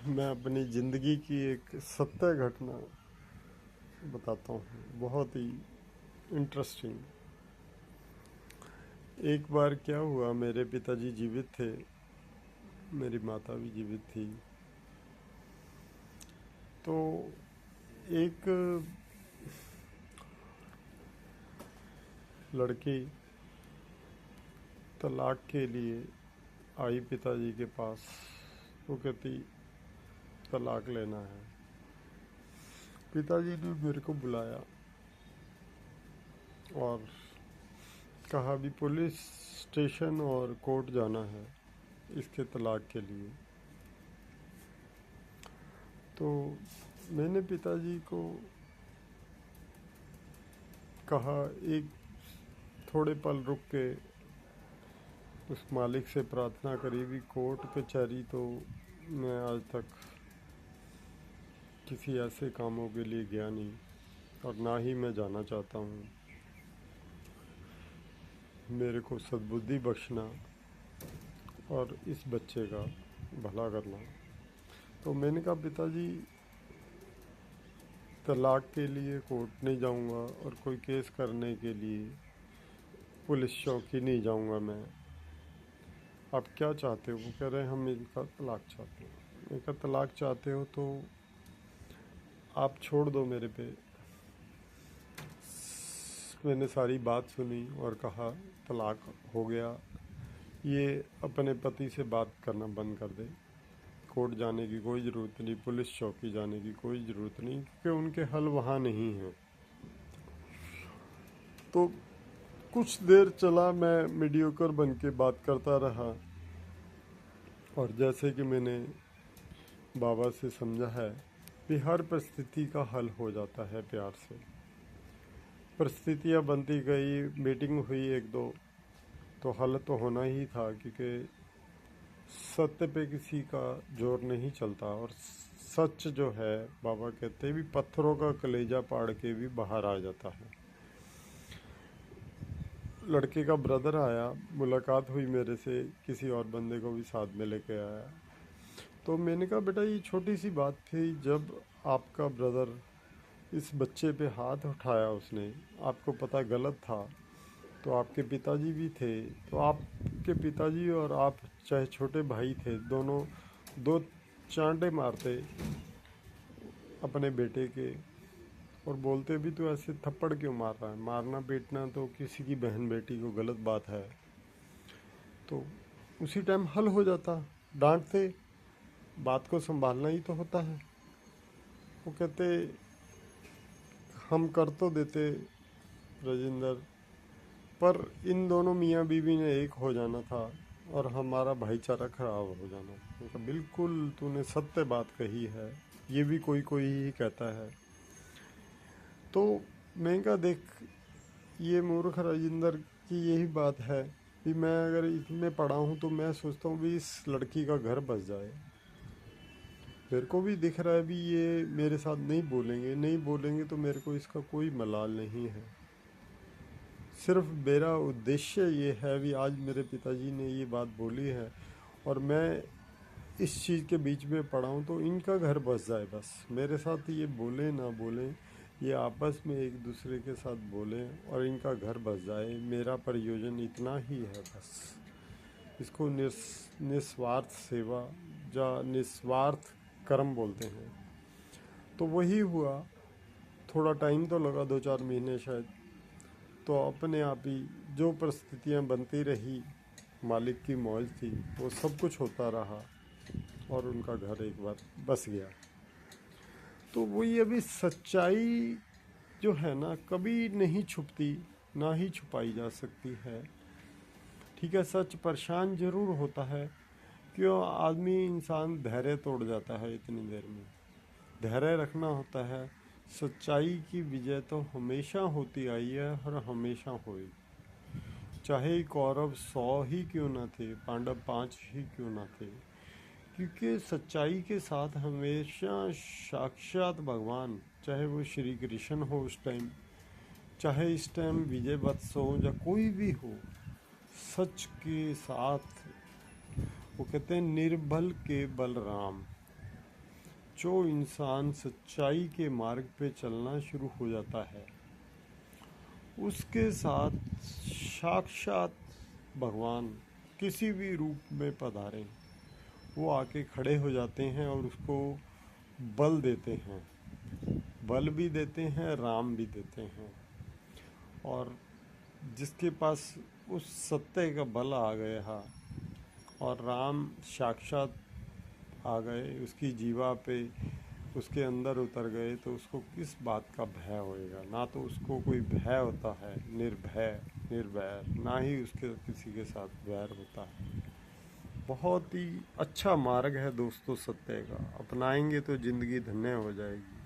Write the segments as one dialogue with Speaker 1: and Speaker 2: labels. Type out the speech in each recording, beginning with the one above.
Speaker 1: मैं अपनी ज़िंदगी की एक सत्य घटना बताता हूँ, बहुत ही इंटरेस्टिंग। एक बार क्या हुआ, मेरे पिताजी जीवित थे, मेरी माता भी जीवित थी। तो एक लड़की तलाक के लिए आई पिताजी के पास। वो कहती तलाक लेना है। पिताजी ने मेरे को बुलाया और कहा भी पुलिस स्टेशन और कोर्ट जाना है इसके तलाक के लिए। तो मैंने पिताजी को कहा, एक थोड़े पल रुक के उस मालिक से प्रार्थना करी भी, कोर्ट कचहरी तो मैं आज तक किसी ऐसे कामों के लिए गया नहीं और ना ही मैं जाना चाहता हूँ। मेरे को सद्बुद्धि बख्शना और इस बच्चे का भला करना। तो मैंने कहा पिताजी, तलाक के लिए कोर्ट नहीं जाऊँगा और कोई केस करने के लिए पुलिस चौकी नहीं जाऊँगा मैं। आप क्या चाहते हो? वो कह रहे हैं हम इनका तलाक चाहते हैं। मैं कहा तलाक चाहते हो तो आप छोड़ दो मेरे पे। मैंने सारी बात सुनी और कहा तलाक हो गया, ये अपने पति से बात करना बंद कर दे। कोर्ट जाने की कोई ज़रूरत नहीं, पुलिस चौकी जाने की कोई ज़रूरत नहीं, क्योंकि उनके हल वहाँ नहीं हैं। तो कुछ देर चला, मैं मीडियोकर बन के बात करता रहा। और जैसे कि मैंने बाबा से समझा है कि हर परिस्थिति का हल हो जाता है प्यार से। परिस्थितियाँ बनती गई, मीटिंग हुई एक दो, तो हल तो होना ही था, क्योंकि सत्य पे किसी का जोर नहीं चलता। और सच जो है, बाबा कहते भी पत्थरों का कलेजा पाड़ के भी बाहर आ जाता है। लड़के का ब्रदर आया, मुलाकात हुई मेरे से, किसी और बंदे को भी साथ में लेके आया। तो मैंने कहा बेटा ये छोटी सी बात थी, जब आपका ब्रदर इस बच्चे पे हाथ उठाया उसने, आपको पता गलत था, तो आपके पिताजी भी थे, तो आपके पिताजी और आप चाहे छोटे भाई थे, दोनों दो चांटे मारते अपने बेटे के और बोलते भी तो ऐसे थप्पड़ क्यों मार रहा है? मारना पीटना तो किसी की बहन बेटी को गलत बात है। तो उसी टाइम हल हो जाता। डांटते, बात को संभालना ही तो होता है। वो कहते हम कर तो देते राजेंद्र, पर इन दोनों मियाँ बीवी ने एक हो जाना था और हमारा भाईचारा खराब हो जाना। तो बिल्कुल तूने सत्य बात कही है, ये भी कोई कोई ही कहता है। तो मैं कहा देख, ये मूर्ख राजेंद्र की यही बात है कि मैं अगर इसमें पढ़ा हूँ तो मैं सोचता हूँ भी इस लड़की का घर बस जाए। मेरे को भी दिख रहा है भी ये मेरे साथ नहीं बोलेंगे, नहीं बोलेंगे तो मेरे को इसका कोई मलाल नहीं है। सिर्फ मेरा उद्देश्य ये है भी, आज मेरे पिताजी ने ये बात बोली है और मैं इस चीज़ के बीच में पड़ा हूँ, तो इनका घर बस जाए बस। मेरे साथ ये बोले ना बोले, ये आपस में एक दूसरे के साथ बोलें और इनका घर बस जाए। मेरा प्रयोजन इतना ही है बस। इसको निस्वार्थ सेवा या निस्वार्थ कर्म बोलते हैं। तो वही हुआ। थोड़ा टाइम तो लगा, 2-4 महीने शायद। तो अपने आप ही जो परिस्थितियाँ बनती रही, मालिक की मौज थी, वो सब कुछ होता रहा और उनका घर एक बार बस गया। तो वही अभी सच्चाई जो है ना, कभी नहीं छुपती, ना ही छुपाई जा सकती है। ठीक है, सच परेशान जरूर होता है। क्यों आदमी इंसान धैर्य तोड़ जाता है इतनी देर में। धैर्य रखना होता है। सच्चाई की विजय तो हमेशा होती आई है और हमेशा होगी। चाहे कौरव 100 ही क्यों ना थे, पांडव 5 ही क्यों ना थे, क्योंकि सच्चाई के साथ हमेशा साक्षात भगवान, चाहे वो श्री कृष्ण हो उस टाइम, चाहे इस टाइम विजय वत्स हो या कोई भी हो, सच के साथ। वो कहते हैं निर्बल के बलराम। जो इंसान सच्चाई के मार्ग पे चलना शुरू हो जाता है, उसके साथ साक्षात भगवान किसी भी रूप में पधारें, वो आके खड़े हो जाते हैं और उसको बल देते हैं, बल भी देते हैं, राम भी देते हैं। और जिसके पास उस सत्य का बल आ गया और राम साक्षात आ गए, उसकी जीवा पे, उसके अंदर उतर गए, तो उसको किस बात का भय होएगा? ना तो उसको कोई भय होता है, निर्भय निर्वैर, ना ही उसके किसी के साथ वैर होता है। बहुत ही अच्छा मार्ग है दोस्तों सत्य का, अपनाएंगे तो जिंदगी धन्य हो जाएगी।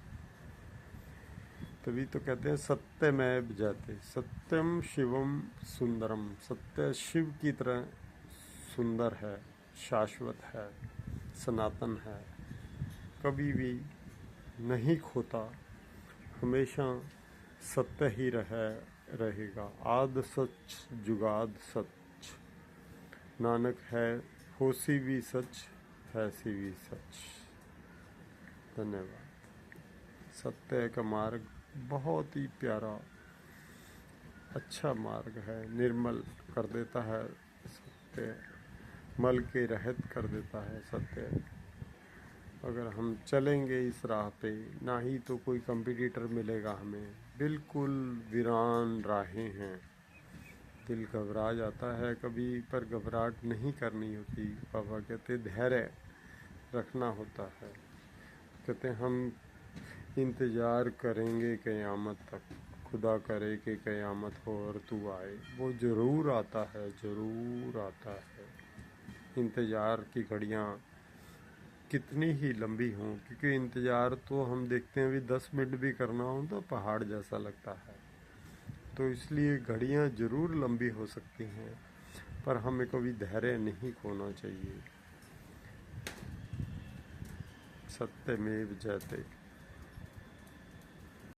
Speaker 1: तभी तो कहते हैं सत्यमेव जयते, सत्यम शिवम सुंदरम। सत्य शिव की तरह सुंदर है, शाश्वत है, सनातन है, कभी भी नहीं खोता, हमेशा सत्य ही रहेगा। आद सच जुगाद सच, नानक है होसी भी सच, हैसी भी सच। धन्यवाद। सत्य का मार्ग बहुत ही प्यारा अच्छा मार्ग है, निर्मल कर देता है सत्य, मल के रहित कर देता है सत्य। अगर हम चलेंगे इस राह पे, ना ही तो कोई कंपटीटर मिलेगा हमें, बिल्कुल वीरान राहें हैं। दिल घबरा जाता है कभी, पर घबराहट नहीं करनी होती। बाबा कहते धैर्य रखना होता है। कहते हम इंतज़ार करेंगे क़यामत तक, खुदा करे कि क़यामत हो और तू आए। वो ज़रूर आता है, ज़रूर आता है। इंतज़ार की घड़ियाँ कितनी ही लंबी हों, क्योंकि इंतज़ार तो हम देखते हैं, अभी 10 मिनट भी करना हो तो पहाड़ जैसा लगता है। तो इसलिए घड़ियाँ ज़रूर लंबी हो सकती हैं, पर हमें कभी धैर्य नहीं खोना चाहिए। सत्यमेव जयते।